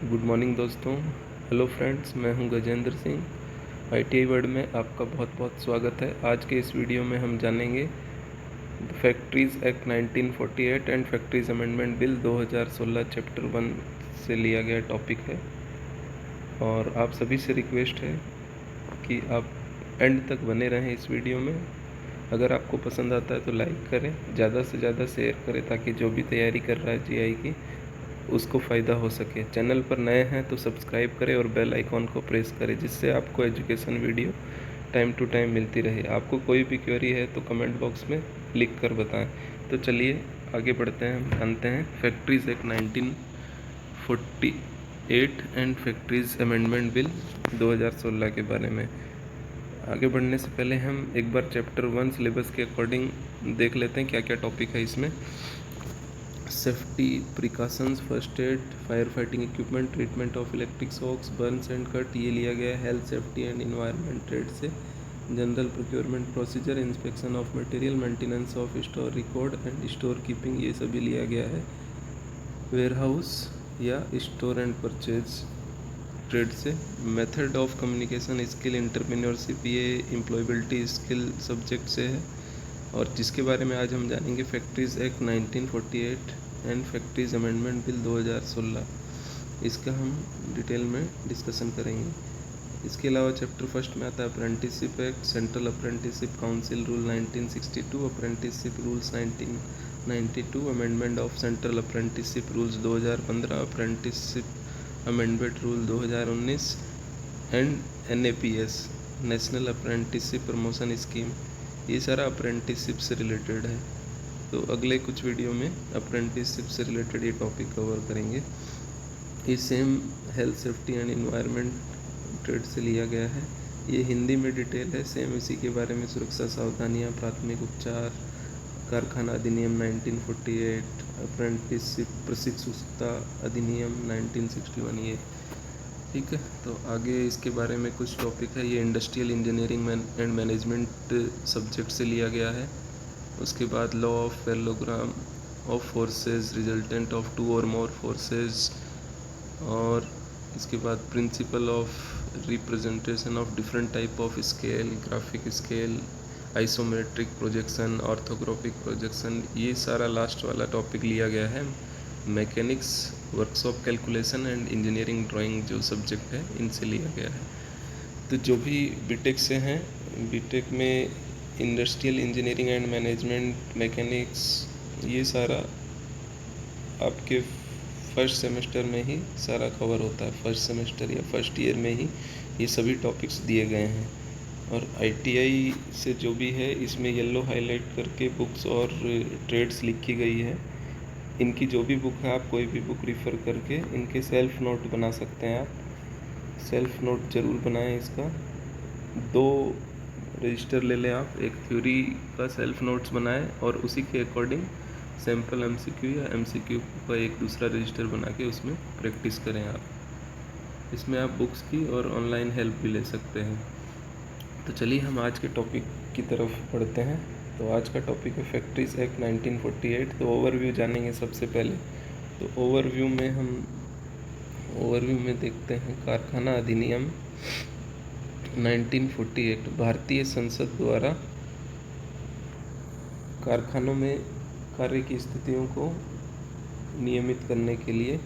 Good morning दोस्तों। Hello friends, मैं हूं गजेंद्र सिंह। आईटीआई वर्ल्ड में आपका बहुत बहुत स्वागत है। आज के इस वीडियो में हम जानेंगे factories act 1948 and factories amendment bill 2016 chapter 1 से लिया गया टॉपिक है। और आप सभी से रिक्वेस्ट है कि आप एंड तक बने रहें इस वीडियो में। अगर आपको पसंद आता है तो लाइक करें, ज़्यादा से ज़्यादा शेयर करें ताकि जो भी तैयारी कर रहा है जीआई की उसको फ़ायदा हो सके। चैनल पर नए हैं तो सब्सक्राइब करें और बेल आइकॉन को प्रेस करें, जिससे आपको education video time to time मिलती रहे। आपको कोई भी क्वेरी है तो कमेंट बॉक्स में लिख कर बताएं। तो चलिए आगे बढ़ते हैं, जानते हैं factories act 1948 and factories amendment bill 2016 के बारे में। आगे बढ़ने से पहले हम एक बार चैप्टर 1 सिलेबस के अकॉर्डिंग देख लेते हैं क्या क्या टॉपिक है इसमें। Safety precautions, first aid, fire fighting equipment, treatment of electric shocks, burns and cut, ये लिया गया है। Health safety and environment trade से। General procurement procedure, inspection of material, maintenance of store record and store keeping, ये सभी लिया गया है। वेयरहाउस या स्टोर एंड परचेज ट्रेड से। Method of communication skill, entrepreneurship, ये एम्प्लॉयबिलिटी स्किल सब्जेक्ट से है और जिसके बारे में आज हम जानेंगे factories act 1948 and factories amendment bill 2016। इसका हम डिटेल में डिस्कशन करेंगे। इसके अलावा चैप्टर फर्स्ट में आता है apprenticeship act, central apprenticeship council rule 1962, apprenticeship rules 1992, amendment of central apprenticeship rules 2015, apprenticeship amendment rule 2019 and NAPS, national apprenticeship promotion scheme. ये सारा अप्रेंटिसशिप से रिलेटेड है। तो अगले कुछ वीडियो में अप्रेंटिसशिप से रिलेटेड ये टॉपिक कवर करेंगे। ये same health safety and environment trade से लिया गया है। ये हिंदी में डिटेल है, सेम इसी के बारे में। सुरक्षा सावधानियाँ, प्राथमिक उपचार, कारखाना अधिनियम 1948, अप्रेंटिसशिप प्रशिक्षुता अधिनियम 1961, ये ठीक है। तो आगे इसके बारे में कुछ टॉपिक है। ये industrial engineering and management subject से लिया गया है। उसके बाद law of parallelogram of forces resultant of two और मोर फोर्सेस, और इसके बाद principle of representation of different type of scale, graphic scale, isometric projection, orthographic projection, ये सारा लास्ट वाला टॉपिक लिया गया है। Mechanics, workshop calculation and engineering drawing जो सब्जेक्ट है इनसे लिया गया है। तो जो भी बीटेक से हैं, बीटेक में industrial engineering and management, mechanics, ये सारा आपके फर्स्ट सेमेस्टर में ही सारा कवर होता है। फर्स्ट सेमेस्टर या फर्स्ट ईयर में ही ये सभी टॉपिक्स दिए गए हैं। और आईटीआई से जो भी है इसमें येलो हाईलाइट करके बुक्स और ट्रेड्स लिखी गई है। इनकी जो भी बुक है, आप कोई भी बुक रिफ़र करके इनके सेल्फ नोट बना सकते हैं। आप सेल्फ नोट ज़रूर बनाएं। इसका 2 रजिस्टर ले लें आप, एक थ्योरी का सेल्फ नोट्स बनाएं और उसी के अकॉर्डिंग सैम्पल MCQ या MCQ का एक दूसरा रजिस्टर बना के उसमें प्रैक्टिस करें आप। इसमें आप बुक्स की और ऑनलाइन हेल्प भी ले सकते हैं। तो चलिए हम आज के टॉपिक की तरफ बढ़ते हैं। तो आज का टॉपिक है फैक्ट्रीज़ एक्ट 1948। तो ओवरव्यू जानेंगे सबसे पहले। तो ओवरव्यू में देखते हैं कारखाना अधिनियम 1948 भारतीय संसद द्वारा कारखानों में कार्य की स्थितियों को नियमित करने के लिए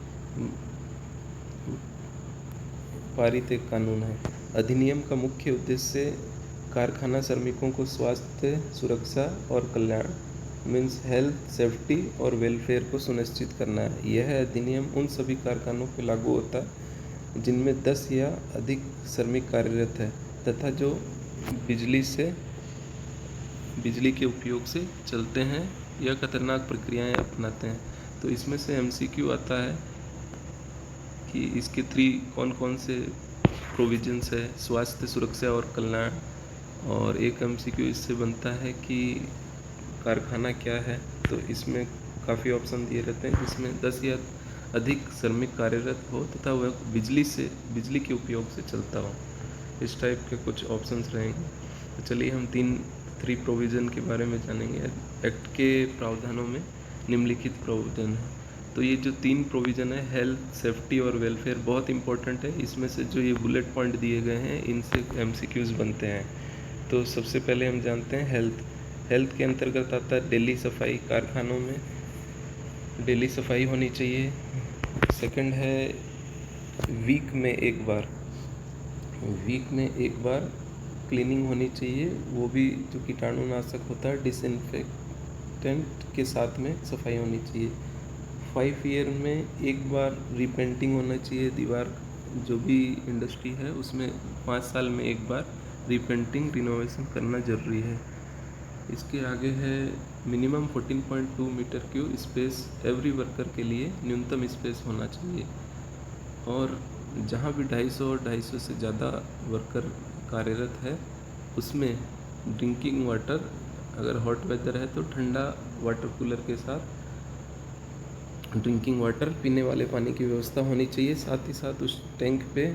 पारित एक कानून है। अधिनियम का मुख्य उद्देश्य कारखाना श्रमिकों को स्वास्थ्य, सुरक्षा और कल्याण मीन्स हेल्थ, सेफ्टी और वेलफेयर को सुनिश्चित करना है। यह अधिनियम उन सभी कारखानों पर लागू होता है जिनमें 10 या अधिक श्रमिक कार्यरत है तथा जो बिजली के उपयोग से चलते हैं या खतरनाक प्रक्रियाएं अपनाते हैं। तो इसमें से MCQ आता है कि इसके 3 कौन कौन से प्रोविजंस है, स्वास्थ्य, सुरक्षा और कल्याण। और एक MCQ इससे बनता है कि कारखाना क्या है। तो इसमें काफ़ी ऑप्शन दिए रहते हैं जिसमें 10 या अधिक श्रमिक कार्यरत हो तथा वह बिजली के उपयोग से चलता हो। इस टाइप के कुछ ऑप्शंस रहेंगे। तो चलिए हम 3 प्रोविज़न के बारे में जानेंगे। एक्ट के प्रावधानों में निम्नलिखित प्रावधान है। तो ये जो 3 प्रोविज़न है, हेल्थ, सेफ्टी और वेलफेयर, बहुत इंपॉर्टेंट है। इसमें से जो ये बुलेट पॉइंट दिए गए हैं इनसे MCQs बनते हैं। तो सबसे पहले हम जानते हैं हेल्थ। हेल्थ के अंतर्गत आता है डेली सफाई, कारखानों में डेली सफाई होनी चाहिए। सेकंड है वीक में एक बार क्लीनिंग होनी चाहिए, वो भी जो कीटाणुनाशक होता है डिसइंफेक्टेंट के साथ में सफाई होनी चाहिए। 5 ईयर में एक बार रीपेंटिंग होना चाहिए दीवार, जो भी इंडस्ट्री है उसमें 5 साल में एक बार रीपेंटिंग रिनोवेशन करना ज़रूरी है। इसके आगे है minimum 14.2 metre cube space every worker के लिए न्यूनतम स्पेस होना चाहिए। और जहाँ भी 250 और 250 से ज़्यादा वर्कर कार्यरत है उसमें ड्रिंकिंग वाटर, अगर हॉट वेदर है तो ठंडा वाटर कूलर के साथ ड्रिंकिंग वाटर, पीने वाले पानी की व्यवस्था होनी चाहिए। साथ ही साथ उस टैंक पे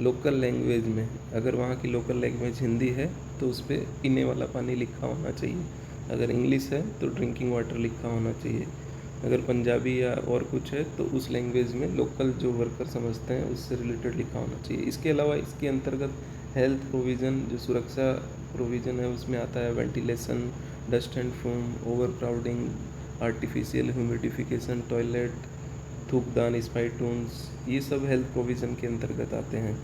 लोकल लैंग्वेज में, अगर वहाँ की लोकल लैंग्वेज हिंदी है तो उस पर पीने वाला पानी लिखा होना चाहिए। अगर इंग्लिश है तो ड्रिंकिंग वाटर लिखा होना चाहिए। अगर पंजाबी या और कुछ है तो उस लैंग्वेज में लोकल जो वर्कर समझते हैं उससे रिलेटेड लिखा होना चाहिए। इसके अलावा इसके अंतर्गत हेल्थ प्रोविज़न, जो सुरक्षा प्रोविज़न है उसमें आता है ventilation, dust and fume, overcrowding, artificial humidification, toilet, थूकदान, स्पाइटून्स, ये सब हेल्थ प्रोविज़न के अंतर्गत आते हैं।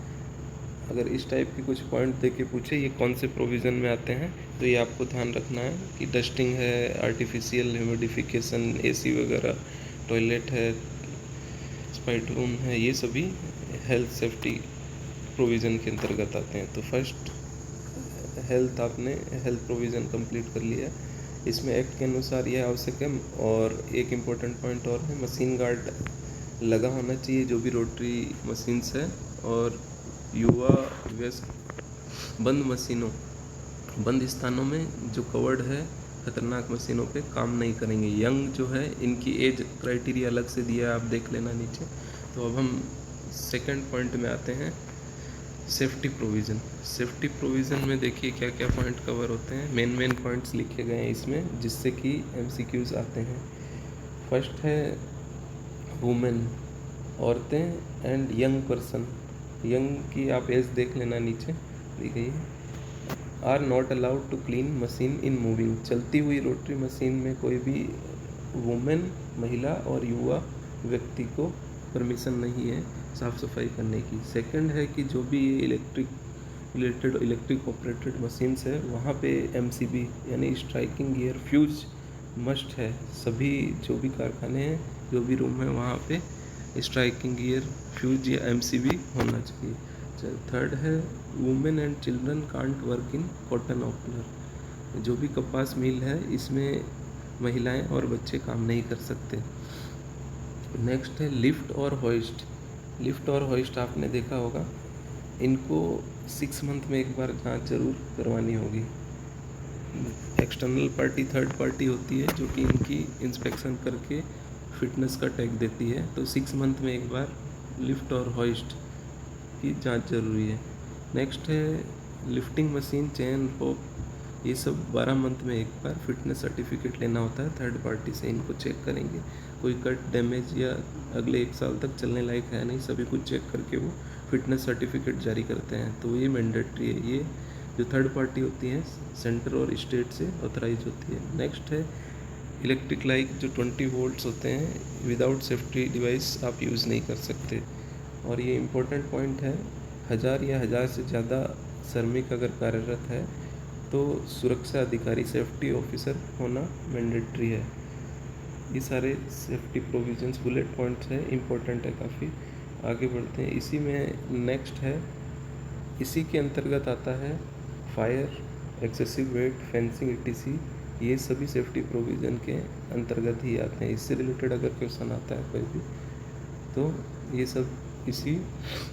अगर इस टाइप के कुछ पॉइंट दे के पूछे ये कौन से प्रोविज़न में आते हैं तो ये आपको ध्यान रखना है कि डस्टिंग है, आर्टिफिशियल ह्यूमिडिफिकेशन, AC वगैरह, टॉयलेट है, स्पाइटून है, ये सभी हेल्थ सेफ्टी प्रोविज़न के अंतर्गत आते हैं। तो फर्स्ट हेल्थ, आपने हेल्थ प्रोविज़न कंप्लीट कर लिया। इसमें एक्ट के अनुसार यह आवश्यक है। और एक इम्पोर्टेंट पॉइंट और है, मशीन गार्ड लगा होना चाहिए जो भी रोटरी मशीन्स है। और युवा व्यस्त बंद स्थानों में जो कवर्ड है खतरनाक मशीनों पे काम नहीं करेंगे। यंग जो है इनकी एज क्राइटेरिया अलग से दिया है, आप देख लेना नीचे। तो अब हम सेकंड पॉइंट में आते हैं, सेफ्टी प्रोविज़न में देखिए क्या क्या पॉइंट कवर होते हैं। मेन पॉइंट्स लिखे गए हैं इसमें जिससे कि MCQs आते हैं। फर्स्ट है वुमेन, औरतें, एंड यंग पर्सन। यंग की आप एज देख लेना, नीचे दी गई है। Are not allowed to clean machine in moving, चलती हुई रोटरी मशीन में कोई भी वुमेन, महिला और युवा व्यक्ति को परमिशन नहीं है साफ़ सफाई करने की। सेकंड है कि जो भी इलेक्ट्रिक ऑपरेटेड मशीन्स है वहाँ पे MCB यानी स्ट्राइकिंग गियर फ्यूज मस्ट है। सभी जो भी कारखाने हैं, जो भी रूम है वहाँ पे स्ट्राइकिंग गियर, फ्यूज या MCB होना चाहिए। थर्ड है women and children can't work in cotton ऑपलर, जो भी कपास मिल है इसमें महिलाएं और बच्चे काम नहीं कर सकते। नेक्स्ट है लिफ्ट और होइस्ट आपने देखा होगा, इनको 6 मंथ में एक बार जांच जरूर करवानी होगी। एक्सटर्नल पार्टी, थर्ड पार्टी होती है जो कि इनकी इंस्पेक्शन करके फिटनेस का टैग देती है। तो 6 मंथ में एक बार लिफ्ट और होइस्ट की जांच जरूरी है। नेक्स्ट है लिफ्टिंग मशीन, चेन, रोप, ये सब 12 मंथ में एक बार फिटनेस सर्टिफिकेट लेना होता है थर्ड पार्टी से। इनको चेक करेंगे, कोई कट, डैमेज या अगले 1 साल तक चलने लायक है नहीं, सभी कुछ चेक करके वो फिटनेस सर्टिफिकेट जारी करते हैं। तो ये मैंडेटरी है। ये जो थर्ड पार्टी होती हैं सेंटर और स्टेट से ऑथराइज होती है। नेक्स्ट है इलेक्ट्रिक लाइट, जो 20 वोल्ट्स होते हैं, विदाउट सेफ्टी डिवाइस आप यूज़ नहीं कर सकते। और ये इम्पोर्टेंट पॉइंट है, 1000 या 1000 से ज़्यादा श्रमिक अगर कार्यरत है तो सुरक्षा अधिकारी, सेफ्टी ऑफिसर होना मैंडेटरी है। ये सारे सेफ्टी प्रोविजंस बुलेट पॉइंट्स हैं, इम्पोर्टेंट है काफ़ी। आगे बढ़ते हैं। इसी में नेक्स्ट है, इसी के अंतर्गत आता है fire, excessive wait, fencing, ETC, ये सभी सेफ्टी प्रोविज़न के अंतर्गत ही आते हैं। इससे रिलेटेड अगर क्वेश्चन आता है कोई भी तो ये सब इसी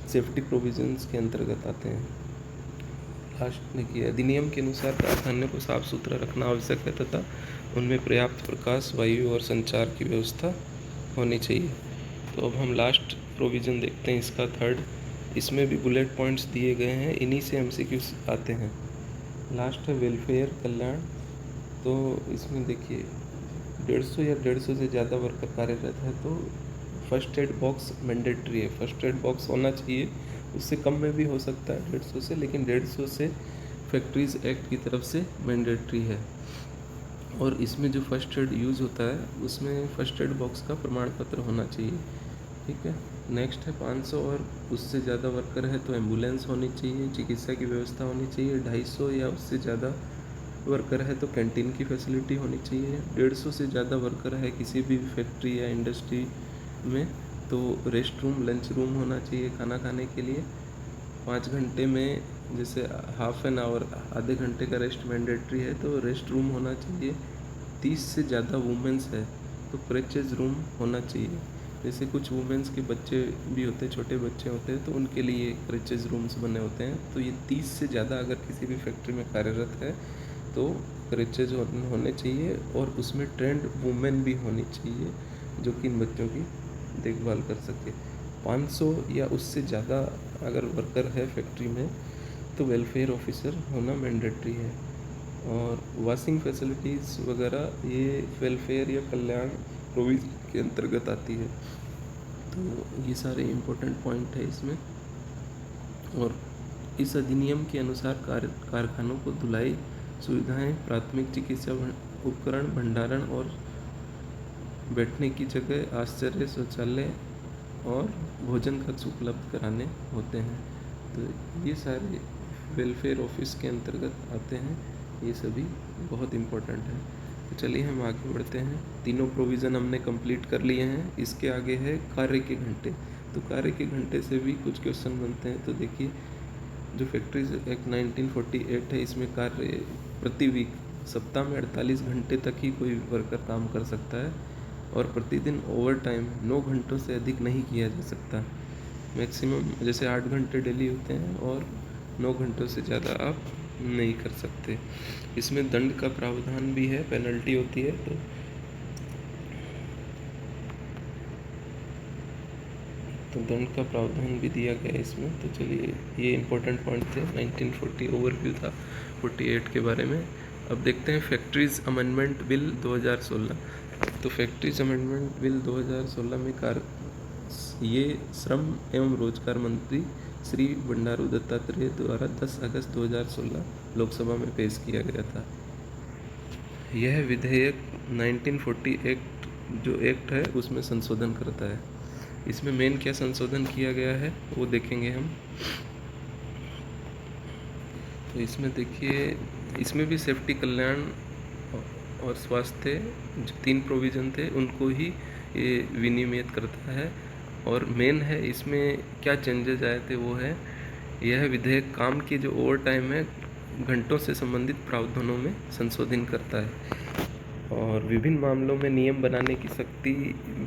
सेफ्टी प्रोविज़न्स के अंतर्गत आते हैं। लास्ट देखिए, अधिनियम के अनुसार कारखाने को साफ सुथरा रखना आवश्यक है तथा उनमें पर्याप्त प्रकाश, वायु और संचार की व्यवस्था होनी चाहिए। तो अब हम लास्ट प्रोविज़न देखते हैं, इसका थर्ड। इसमें भी बुलेट पॉइंट्स दिए गए हैं, इन्हीं से MCQs आते हैं। लास्ट है वेलफेयर, कल्याण। तो इसमें देखिए 150 या 150 से ज़्यादा वर्कर कार्यरत है तो फर्स्ट एड बॉक्स मैंडेटरी है, फर्स्ट एड बॉक्स होना चाहिए। उससे कम में भी हो सकता है 150 से, लेकिन 150 से फैक्ट्रीज़ एक्ट की तरफ से मैंडेटरी है। और इसमें जो फर्स्ट एड यूज़ होता है उसमें फर्स्ट एड बॉक्स का प्रमाण पत्र होना चाहिए। ठीक है। नेक्स्ट है 500 और उससे ज़्यादा वर्कर है तो एम्बुलेंस होनी चाहिए, चिकित्सा की व्यवस्था होनी चाहिए। 250 या उससे ज़्यादा वर्कर है तो कैंटीन की फैसिलिटी होनी चाहिए। 150 से ज़्यादा वर्कर है किसी भी फैक्ट्री या इंडस्ट्री में तो रेस्ट रूम, लंच रूम होना चाहिए खाना खाने के लिए। 5 घंटे में जैसे हाफ एन आवर, आधे घंटे का रेस्ट मैंडेटरी है तो रेस्ट रूम होना चाहिए। 30 से ज़्यादा वुमेंस है तो क्रेचेज रूम होना चाहिए। जैसे कुछ वुमेंस के बच्चे भी होते हैं, छोटे बच्चे होते हैं तो उनके लिए क्रेचेज रूम्स बने होते हैं। तो ये 30 से ज़्यादा अगर किसी भी फैक्ट्री में कार्यरत है तो क्रेचेज होने चाहिए और उसमें ट्रेंड वुमेन भी होनी चाहिए जो कि इन बच्चों की देखभाल कर सके। 500 या उससे ज़्यादा अगर वर्कर है फैक्ट्री में तो वेलफेयर ऑफिसर होना मैंडेटरी है। और वॉशिंग फैसिलिटीज़ वगैरह ये वेलफेयर या कल्याण प्रोविज़न के अंतर्गत आती है। तो ये सारे इम्पोर्टेंट पॉइंट है इसमें। और इस अधिनियम के अनुसार कारखानों को धुलाई सुविधाएं, प्राथमिक चिकित्सा उपकरण, भंडारण और बैठने की जगह, आश्चर्य, शौचालय और भोजन कक्ष उपलब्ध कराने होते हैं। तो ये सारे वेलफेयर ऑफिस के अंतर्गत आते हैं। ये सभी बहुत इम्पोर्टेंट है। तो चलिए हम आगे बढ़ते हैं। तीनों प्रोविज़न हमने कंप्लीट कर लिए हैं। इसके आगे है कार्य के घंटे। तो कार्य के घंटे से भी कुछ क्वेश्चन बनते हैं। तो देखिए, जो फैक्ट्रीज एक्ट 1948 है इसमें कार्य प्रति वीक, सप्ताह में 48 घंटे तक ही कोई वर्कर काम कर सकता है और प्रतिदिन ओवर टाइम 9 घंटों से अधिक नहीं किया जा सकता। मैक्सिमम जैसे 8 घंटे डेली होते हैं और 9 घंटों से ज़्यादा आप नहीं कर सकते। इसमें दंड का प्रावधान भी है, पेनल्टी होती है। तो दंड का प्रावधान भी दिया गया है इसमें। तो चलिए, ये इम्पोर्टेंट पॉइंट थे। 1940 ओवरव्यू था 48 के बारे में। अब देखते हैं फैक्ट्रीज अमेंडमेंट बिल 2016। तो फैक्ट्रीज अमेंडमेंट बिल 2016 में ये श्रम एवं रोजगार मंत्री श्री बंडारू दत्तात्रेय द्वारा 10 अगस्त 2016 लोकसभा में पेश किया गया था। यह विधेयक 1948 जो एक्ट है उसमें संशोधन करता है। इसमें मेन क्या संशोधन किया गया है वो देखेंगे हम। तो इसमें देखिए, इसमें भी सेफ्टी, कल्याण और स्वास्थ्य जो 3 प्रोविज़न थे उनको ही ये विनियमित करता है। और मेन है इसमें क्या चेंजेस आए थे वो है, यह विधेयक काम की जो ओवर टाइम है घंटों से संबंधित प्रावधानों में संशोधन करता है। और विभिन्न मामलों में नियम बनाने की शक्ति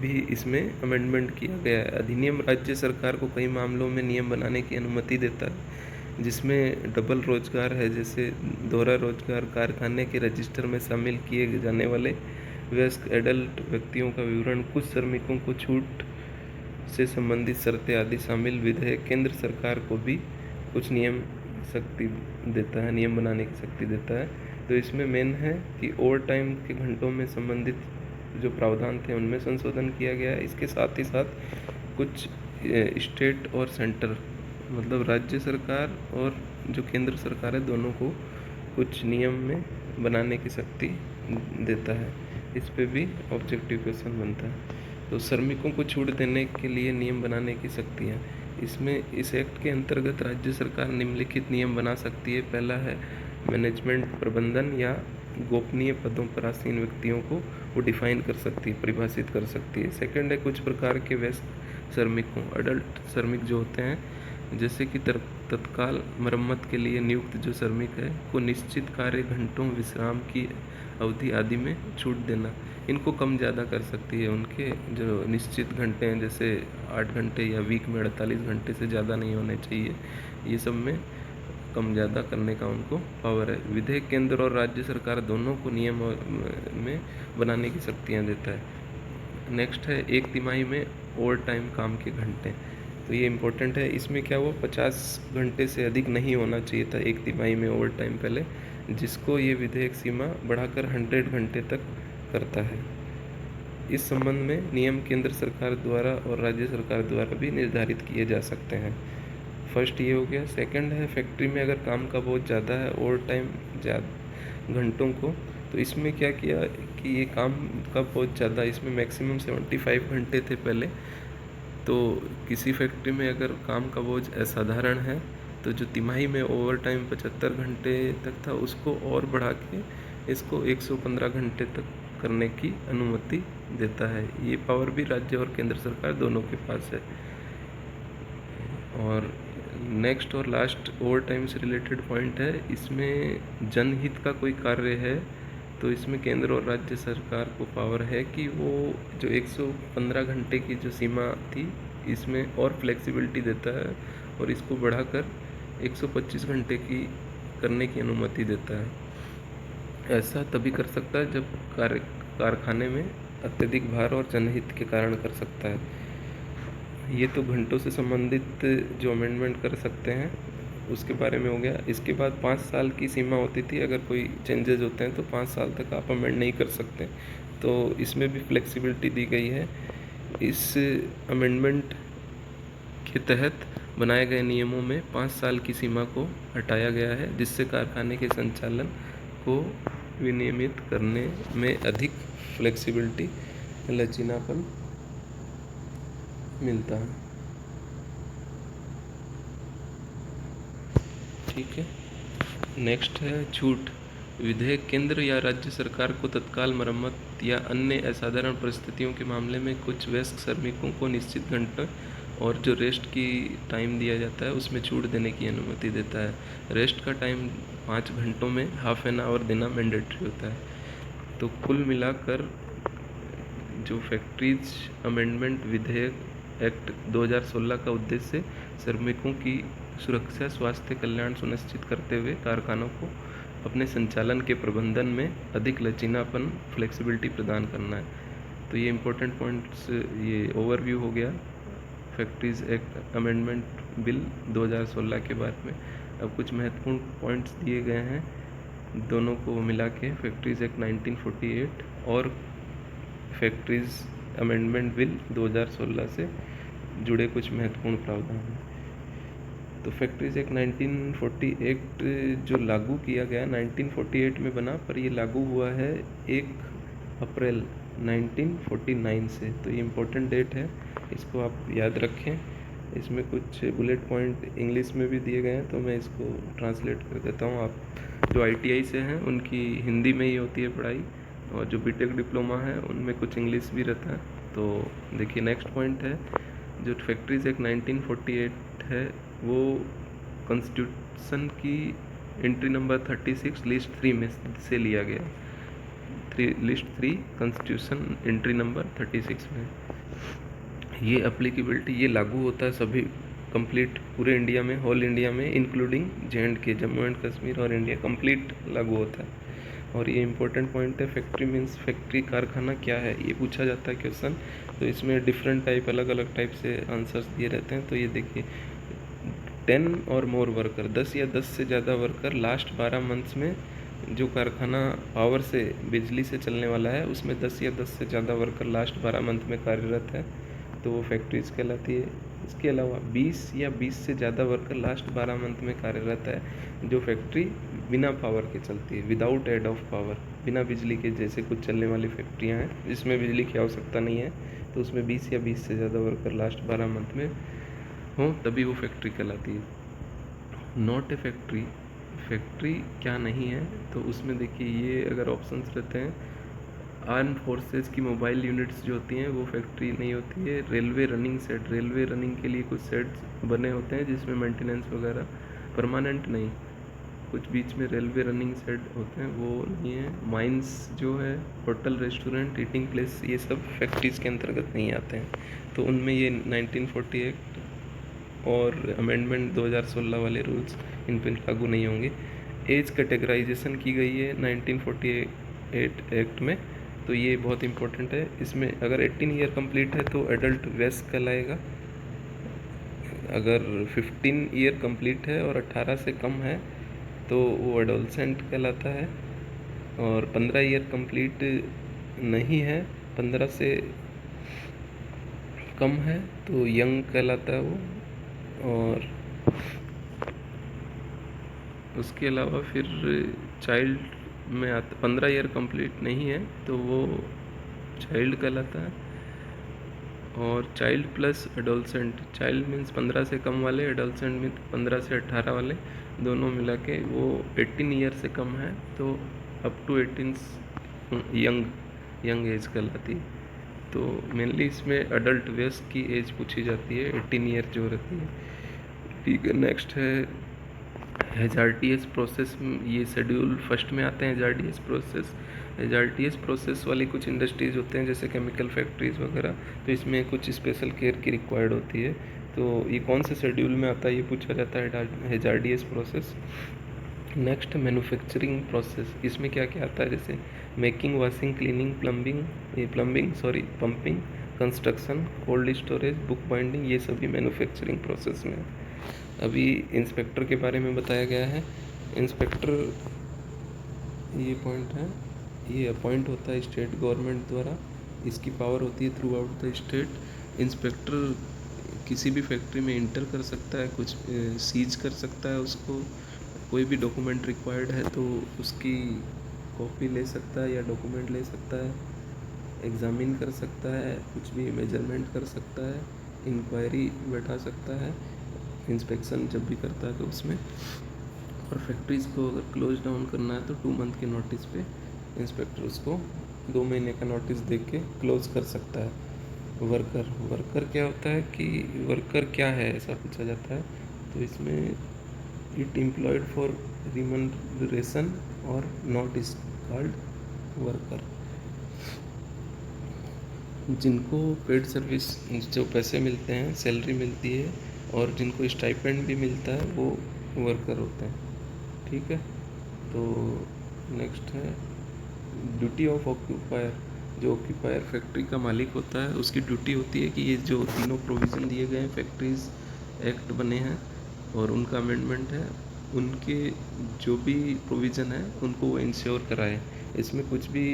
भी इसमें अमेंडमेंट किया गया है। अधिनियम राज्य सरकार को कई मामलों में नियम बनाने की अनुमति देता है, जिसमें डबल रोजगार है, जैसे दोहरा रोजगार, कारखाने के रजिस्टर में शामिल किए जाने वाले वयस्क एडल्ट व्यक्तियों का विवरण, कुछ श्रमिकों को छूट से संबंधित शर्तें आदि शामिल विधेयक केंद्र सरकार को भी कुछ नियम शक्ति देता है, नियम बनाने की शक्ति देता है। तो इसमें मेन है कि ओवर टाइम के घंटों में संबंधित जो प्रावधान थे उनमें संशोधन किया गया है। इसके साथ ही साथ कुछ स्टेट और सेंटर, मतलब राज्य सरकार और जो केंद्र सरकार है, दोनों को कुछ नियम में बनाने की शक्ति देता है। इस पे भी ऑब्जेक्टिव क्वेश्चन बनता है। तो श्रमिकों को छूट देने के लिए नियम बनाने की शक्तियाँ, इसमें इस एक्ट के अंतर्गत राज्य सरकार निम्नलिखित नियम बना सकती है। पहला है मैनेजमेंट, प्रबंधन या गोपनीय पदों पर आसीन व्यक्तियों को वो डिफाइन कर सकती है, परिभाषित कर सकती है। सेकंड है कुछ प्रकार के वयस्क श्रमिकों, अडल्ट श्रमिक जो होते हैं, जैसे कि तत्काल मरम्मत के लिए नियुक्त जो श्रमिक है को निश्चित कार्य घंटों, विश्राम की अवधि आदि में छूट देना। इनको कम ज़्यादा कर सकती है। उनके जो निश्चित घंटे हैं, जैसे 8 घंटे या वीक में 48 घंटे से ज़्यादा नहीं होने चाहिए, ये सब में कम ज़्यादा करने का उनको पावर है। विधेयक केंद्र और राज्य सरकार दोनों को नियम में बनाने की शक्तियाँ देता है। नेक्स्ट है 1 तिमाही में ओवर टाइम काम के घंटे। तो ये इम्पोर्टेंट है। इसमें क्या हुआ, 50 घंटे से अधिक नहीं होना चाहिए था 1 तिमाही में ओवर टाइम पहले, जिसको ये विधेयक सीमा बढ़ाकर 100 घंटे तक करता है। इस संबंध में नियम केंद्र सरकार द्वारा और राज्य सरकार द्वारा भी निर्धारित किए जा सकते हैं। फर्स्ट ये हो गया। सेकंड है, फैक्ट्री में अगर काम का बहुत ज़्यादा है, ओवर टाइम घंटों को, तो इसमें क्या किया कि ये काम का बहुत ज़्यादा, इसमें मैक्सिमम 75 घंटे थे पहले। तो किसी फैक्ट्री में अगर काम का बोझ असाधारण है तो जो तिमाही में ओवर टाइम 75 घंटे तक था, उसको और बढ़ा के इसको 115 घंटे तक करने की अनुमति देता है। ये पावर भी राज्य और केंद्र सरकार दोनों के पास है। और नेक्स्ट और लास्ट ओवर टाइम से रिलेटेड पॉइंट है, इसमें जनहित का कोई कार्य है तो इसमें केंद्र और राज्य सरकार को पावर है कि वो जो 115 घंटे की जो सीमा थी, इसमें और फ्लेक्सिबिलिटी देता है और इसको बढ़ाकर 125 घंटे की करने की अनुमति देता है। ऐसा तभी कर सकता है जब कारखाने में अत्यधिक भार और जनहित के कारण कर सकता है। ये तो घंटों से संबंधित जो अमेंडमेंट कर सकते हैं उसके बारे में हो गया। इसके बाद 5 साल की सीमा होती थी, अगर कोई चेंजेस होते हैं तो 5 साल तक आप अमेंड नहीं कर सकते, तो इसमें भी फ्लेक्सिबिलिटी दी गई है। इस अमेंडमेंट के तहत बनाए गए नियमों में 5 साल की सीमा को हटाया गया है, जिससे कारखाने के संचालन को विनियमित करने में अधिक फ्लेक्सिबिलिटी, लचीलापन मिलता है। ठीक है। नेक्स्ट है छूट। विधेयक केंद्र या राज्य सरकार को तत्काल मरम्मत या अन्य असाधारण परिस्थितियों के मामले में कुछ वयस्क श्रमिकों को निश्चित घंटे और जो रेस्ट की टाइम दिया जाता है उसमें छूट देने की अनुमति देता है। रेस्ट का टाइम 5 घंटों में हाफ एन आवर देना मैंडेटरी होता है। तो कुल मिलाकर जो फैक्ट्रीज अमेंडमेंट विधेयक एक्ट 2016 का उद्देश्य श्रमिकों की सुरक्षा, स्वास्थ्य, कल्याण सुनिश्चित करते हुए कारखानों को अपने संचालन के प्रबंधन में अधिक लचीलापन, फ्लेक्सिबिलिटी प्रदान करना है। तो ये इम्पोर्टेंट पॉइंट्स, ये ओवरव्यू हो गया फैक्ट्रीज एक्ट अमेंडमेंट बिल 2016 के बारे में। अब कुछ महत्वपूर्ण पॉइंट्स दिए गए हैं दोनों को मिला के, फैक्ट्रीज एक्ट 1948 और फैक्ट्रीज अमेंडमेंट बिल 2016 से जुड़े कुछ महत्वपूर्ण प्रावधान हैं। तो फैक्ट्रीज एक्ट 1948 जो लागू किया गया 1948 में बना, पर ये लागू हुआ है 1 अप्रैल 1949 से। तो ये इम्पोर्टेंट डेट है, इसको आप याद रखें। इसमें कुछ बुलेट पॉइंट इंग्लिश में भी दिए गए हैं, तो मैं इसको ट्रांसलेट कर देता हूँ। आप जो ITI से हैं उनकी हिंदी में ही होती है पढ़ाई, और जो BTech डिप्लोमा है उनमें कुछ इंग्लिश भी रहता है। तो देखिए, नेक्स्ट पॉइंट है, जो फैक्ट्रीज एक्ट 1948 है वो कॉन्स्टिट्यूशन की एंट्री नंबर 36 लिस्ट 3 में से लिया गया। लिस्ट 3 कॉन्स्टिट्यूशन एंट्री नंबर 36 में ये अप्लीकेबिलिटी, ये लागू होता है सभी कंप्लीट पूरे इंडिया में, होल इंडिया में, including J&K, Jammu and Kashmir और इंडिया, कंप्लीट लागू होता है। और ये इंपॉर्टेंट पॉइंट है। फैक्ट्री मीन्स फैक्ट्री, कारखाना क्या है, ये पूछा जाता है क्वेश्चन। तो इसमें डिफरेंट टाइप, अलग अलग टाइप से आंसर्स दिए रहते हैं। तो ये देखिए, 10 और मोर वर्कर, 10 या 10 से ज़्यादा वर्कर लास्ट 12 मंथ्स में, जो कारखाना पावर से, बिजली से चलने वाला है, उसमें 10 या 10 से ज़्यादा वर्कर लास्ट 12 मंथ में कार्यरत है, तो वो फैक्ट्रीज कहलाती है। इसके अलावा 20 या 20 से ज़्यादा वर्कर लास्ट 12 मंथ में कार्यरत है, जो फैक्ट्री बिना पावर के चलती है, विदाउट एड ऑफ पावर, बिना बिजली के, जैसे कुछ चलने वाली फैक्ट्रियाँ हैं जिसमें बिजली की आवश्यकता नहीं है, तो उसमें 20 या 20 से ज़्यादा वर्कर लास्ट 12 मंथ में हों, तभी वो फैक्ट्री कहलाती है। नॉट ए फैक्ट्री, फैक्ट्री क्या नहीं है, तो उसमें देखिए ये अगर ऑप्शंस रहते हैं, आर्म फोर्सेस की मोबाइल यूनिट्स जो होती हैं वो फैक्ट्री नहीं होती है। Railway running set, railway running के लिए कुछ सेट्स बने होते हैं जिसमें मेंटेनेंस वगैरह, परमानेंट नहीं, कुछ बीच में रेलवे रनिंग सेट होते हैं, वो नहीं है। माइंस जो है, होटल, रेस्टोरेंट, ईटिंग प्लेस, ये सब फैक्ट्रीज के अंतर्गत नहीं आते हैं, तो उनमें ये 1948 और अमेंडमेंट 2016 वाले रूल्स इन पर लागू नहीं होंगे। एज कैटेगराइजेशन की गई है 1948 एक्ट में, तो ये बहुत इंपॉर्टेंट है। इसमें अगर 18 ईयर कंप्लीट है तो एडल्ट वयस्क कहलाएगा, अगर 15 ईयर कंप्लीट है और 18 से कम है तो वो एडोलसेंट कहलाता है, और 15 ईयर कंप्लीट नहीं है 15 से कम है तो यंग कहलाता है वो। और उसके अलावा फिर चाइल्ड में आता, 15 ईयर कंप्लीट नहीं है तो वो चाइल्ड कहलाता है। और child plus adolescent, child means 15 से कम वाले, एडोलसेंट मीन्स 15 से 18 वाले, दोनों मिला के वो 18 ईयर से कम है तो अप टू 18 यंग एज कहलाती है। तो मेनली इसमें अडल्ट वयस्क की एज पूछी जाती है, 18 ईयर जो रहती है। ठीक है, नेक्स्ट है HRTS प्रोसेस। ये शेड्यूल फर्स्ट में आते हैं HRTS प्रोसेस। HRTS प्रोसेस वाली कुछ इंडस्ट्रीज होते हैं जैसे केमिकल फैक्ट्रीज वगैरह, तो इसमें कुछ स्पेशल केयर की रिक्वायर्ड होती है। तो ये कौन से शेड्यूल में आता है ये पूछा जाता है, HRTS process. Next manufacturing process, इसमें क्या क्या आता है जैसे making, washing, cleaning, pumping, construction, cold storage, book binding, ये सभी मैन्युफैक्चरिंग प्रोसेस में है। अभी इंस्पेक्टर के बारे में बताया गया है। इंस्पेक्टर ये पॉइंट है, ये अपॉइंट होता है स्टेट गवर्नमेंट द्वारा, इसकी पावर होती है through out the state. Inspector किसी भी फैक्ट्री में इंटर कर सकता है, कुछ सीज कर सकता है उसको, कोई भी डॉक्यूमेंट रिक्वायर्ड है तो उसकी कॉपी ले सकता है या डॉक्यूमेंट ले सकता है, एग्ज़ामिन कर सकता है, कुछ भी मेजरमेंट कर सकता है, इंक्वायरी बैठा सकता है, इंस्पेक्शन जब भी करता है तो उसमें। और फैक्ट्रीज़ को अगर क्लोज डाउन करना है तो 2 मंथ के नोटिस पे इंस्पेक्टर उसको 2 महीने का नोटिस दे के क्लोज कर सकता है। वर्कर क्या होता है कि वर्कर क्या है ऐसा पूछा जाता है, तो इसमें इट एम्प्लॉयड फॉर रिमनरेशन और नॉट इज कॉल्ड वर्कर। जिनको पेड सर्विस, जो पैसे मिलते हैं, सैलरी मिलती है और जिनको स्टाइपेंड भी मिलता है वो वर्कर होते हैं। ठीक है, तो नेक्स्ट है ड्यूटी ऑफ ऑक्यूपायर। जो ऑक्यूपायर फैक्ट्री का मालिक होता है उसकी ड्यूटी होती है कि ये जो तीनों प्रोविज़न दिए गए हैं, फैक्ट्रीज एक्ट बने हैं और उनका अमेंडमेंट है, उनके जो भी प्रोविज़न है उनको वो इंश्योर कराए। इसमें कुछ भी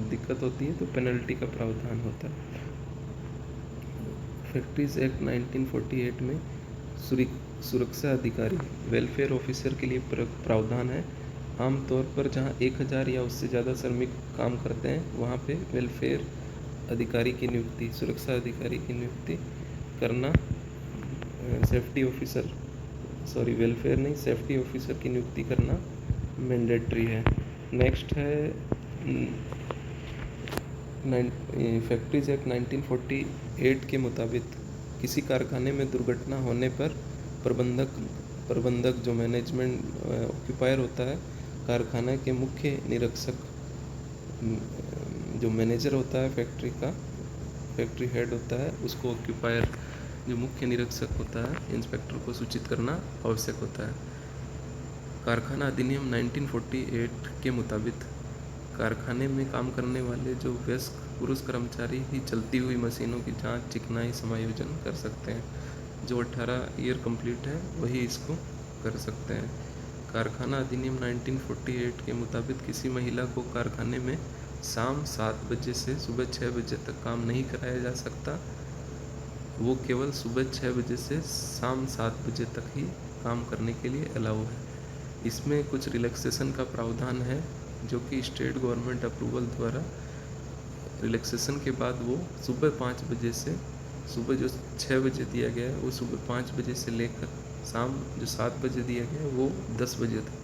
दिक्कत होती है तो पेनल्टी का प्रावधान होता है। फैक्ट्रीज एक्ट 1948 में सुरक्षा अधिकारी, वेलफेयर ऑफिसर के लिए प्रावधान है। आमतौर पर जहां 1000 या उससे ज़्यादा श्रमिक काम करते हैं वहां पे वेलफेयर अधिकारी की नियुक्ति, सुरक्षा अधिकारी की नियुक्ति करना, वेलफेयर नहीं, सेफ्टी ऑफिसर की नियुक्ति करना मैंडेटरी है। नेक्स्ट है फैक्ट्रीज एक्ट 1948 के मुताबिक किसी कारखाने में दुर्घटना होने पर प्रबंधक जो मैनेजमेंट ऑक्यूपायर होता है, कारखाना के मुख्य निरीक्षक, जो मैनेजर होता है फैक्ट्री का, फैक्ट्री हेड होता है, उसको ऑक्यूपायर जो मुख्य निरीक्षक होता है, इंस्पेक्टर को सूचित करना आवश्यक होता है। कारखाना अधिनियम 1948 के मुताबिक कारखाने में काम करने वाले जो वयस्क पुरुष कर्मचारी ही चलती हुई मशीनों की जांच, चिकनाई, समायोजन कर सकते हैं। जो 18 ईयर कंप्लीट है वही इसको कर सकते हैं। कारखाना अधिनियम 1948 के मुताबिक किसी महिला को कारखाने में शाम 7 बजे से सुबह 6 बजे तक काम नहीं कराया जा सकता। वो केवल सुबह 6 बजे से शाम 7 बजे तक ही काम करने के लिए अलाउ है। इसमें कुछ रिलैक्सेशन का प्रावधान है जो कि स्टेट गवर्नमेंट अप्रूवल द्वारा रिलैक्सेशन के बाद वो सुबह 5 बजे से, सुबह जो 6 बजे दिया गया है वो सुबह 5 बजे से लेकर शाम जो 7 बजे दिया गया है वो 10 बजे था।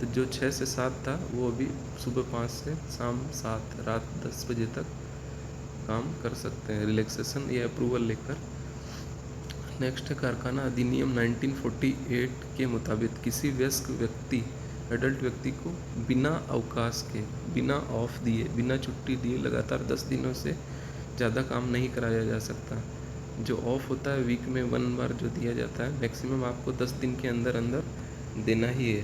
तो जो 6 से 7 था वो अभी सुबह 5 से शाम 7 रात 10 बजे तक काम कर सकते हैं रिलैक्सेशन या अप्रूवल लेकर। नेक्स्ट है कारखाना अधिनियम 1948 के मुताबिक किसी वयस्क व्यक्ति, एडल्ट व्यक्ति को बिना अवकाश के, बिना ऑफ दिए, बिना छुट्टी दिए लगातार 10 दिनों से ज़्यादा काम नहीं कराया जा सकता। जो ऑफ होता है वीक में 1 बार जो दिया जाता है, मैक्सिमम आपको 10 दिन के अंदर अंदर देना ही है।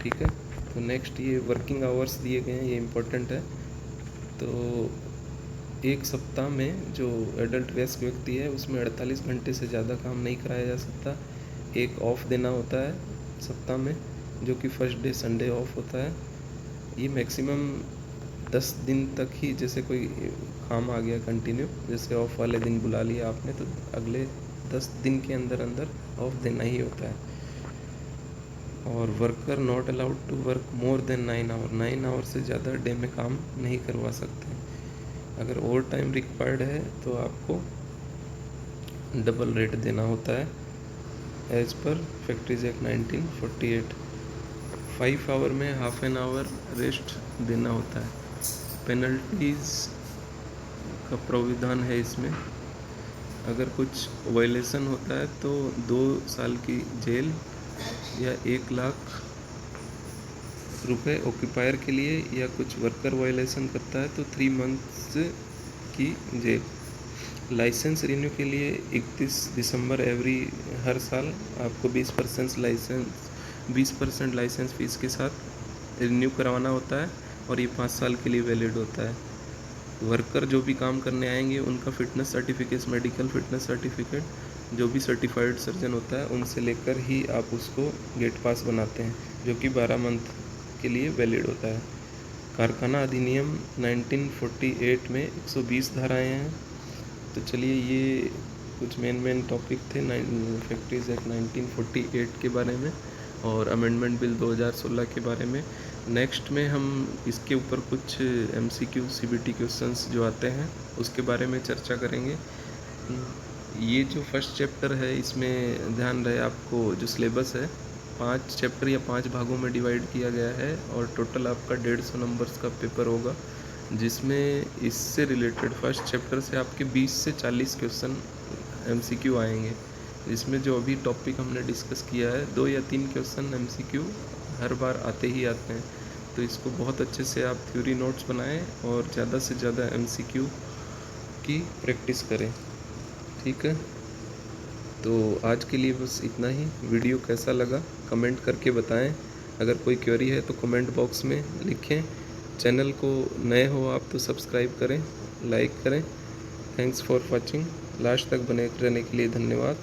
ठीक है, तो नेक्स्ट ये वर्किंग आवर्स दिए गए हैं, ये इम्पोर्टेंट है। तो एक सप्ताह में जो एडल्ट वयस्क व्यक्ति है उसमें 48 घंटे से ज़्यादा काम नहीं कराया जा सकता। एक ऑफ देना होता है सप्ताह में जो कि फर्स्ट डे संडे ऑफ होता है। ये मैक्सिमम 10 दिन तक ही, जैसे कोई काम आ गया कंटिन्यू, जैसे ऑफ वाले दिन बुला लिया आपने तो अगले 10 दिन के अंदर अंदर ऑफ देना ही होता है। और worker not allowed to work more than 9 hour, 9 hour से ज़्यादा डे में काम नहीं करवा सकते। अगर ओवर टाइम रिक्वायर्ड है तो आपको डबल रेट देना होता है as per factories act 1948। 5 hour में हाफ एन आवर रेस्ट देना होता है। पेनल्टीज़ का प्रावधान है इसमें। अगर कुछ वायलेशन होता है तो 2 साल की जेल या 1 लाख रुपए ऑक्यूपायर के लिए, या कुछ वर्कर वायलेशन करता है तो 3 मंथ्स की जेल। लाइसेंस रिन्यू के लिए 31 दिसंबर हर साल आपको 20% लाइसेंस फीस के साथ रिन्यू करवाना होता है, और ये 5 साल के लिए वैलिड होता है। वर्कर जो भी काम करने आएंगे उनका fitness certificate, medical fitness certificate, जो भी सर्टिफाइड सर्जन होता है उनसे लेकर ही आप उसको गेट पास बनाते हैं, जो कि 12 मंथ के लिए वैलिड होता है। कारखाना अधिनियम 1948 में 120 धाराएँ हैं। तो चलिए, ये कुछ मेन टॉपिक थे फैक्ट्रीज एक्ट 1948 के बारे में और अमेंडमेंट बिल 2016 के बारे में। नेक्स्ट में हम इसके ऊपर कुछ MCQ CBT क्वेश्चंस जो आते हैं उसके बारे में चर्चा करेंगे। ये जो फर्स्ट चैप्टर है इसमें ध्यान रहे आपको, जो सिलेबस है 5 चैप्टर या 5 भागों में डिवाइड किया गया है, और टोटल आपका 150 नंबर्स का पेपर होगा, जिसमें इससे रिलेटेड फर्स्ट चैप्टर से आपके 20 से 40 क्वेश्चन MCQ आएंगे। इसमें जो अभी टॉपिक हमने डिस्कस किया है 2 या 3 क्वेश्चन MCQ हर बार आते ही आते हैं, तो इसको बहुत अच्छे से आप थ्योरी नोट्स बनाएं और ज़्यादा से ज़्यादा MCQ की प्रैक्टिस करें। ठीक है, तो आज के लिए बस इतना ही। वीडियो कैसा लगा कमेंट करके बताएं। अगर कोई क्वेरी है तो कमेंट बॉक्स में लिखें। चैनल को नए हो आप तो सब्सक्राइब करें, लाइक करें। Thanks for watching. लास्ट तक बने रहने के लिए धन्यवाद।